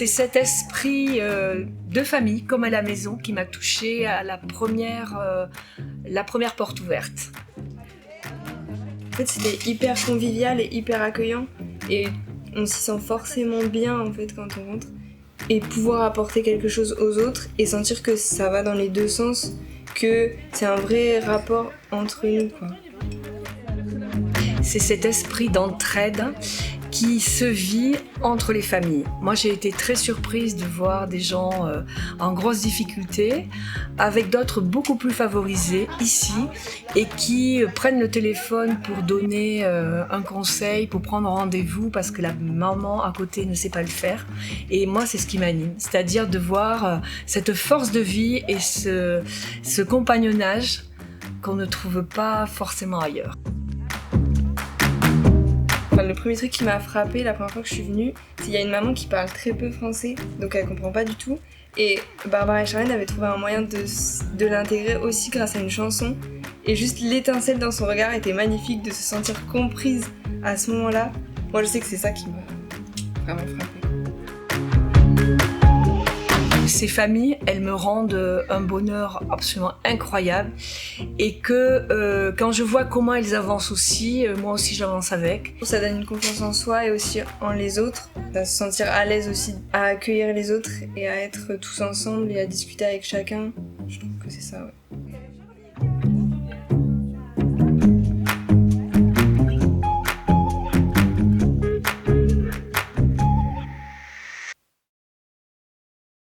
C'est cet esprit de famille, comme à la maison, qui m'a touchée à la première porte ouverte. En fait, c'était hyper convivial et hyper accueillant. Et on s'y sent forcément bien en fait quand on rentre. Et pouvoir apporter quelque chose aux autres et sentir que ça va dans les deux sens, que c'est un vrai rapport entre nous, quoi. C'est cet esprit d'entraide qui se vit entre les familles. Moi, j'ai été très surprise de voir des gens en grosse difficulté, avec d'autres beaucoup plus favorisés ici, et qui prennent le téléphone pour donner un conseil, pour prendre rendez-vous, parce que la maman à côté ne sait pas le faire. Et moi, c'est ce qui m'anime, c'est-à-dire de voir cette force de vie et ce compagnonnage qu'on ne trouve pas forcément ailleurs. Enfin, le premier truc qui m'a frappée la première fois que je suis venue, c'est qu'il y a une maman qui parle très peu français, donc elle comprend pas du tout. Et Barbara et Charlène avaient trouvé un moyen de l'intégrer aussi grâce à une chanson. Et juste l'étincelle dans son regard était magnifique, de se sentir comprise à ce moment-là. Moi, je sais que c'est ça qui m'a vraiment frappée. Ces familles, elles me rendent un bonheur absolument incroyable, et que quand je vois comment elles avancent aussi, moi aussi j'avance avec. Ça donne une confiance en soi et aussi en les autres, à se sentir à l'aise aussi, à accueillir les autres et à être tous ensemble et à discuter avec chacun. Je trouve que c'est ça, ouais.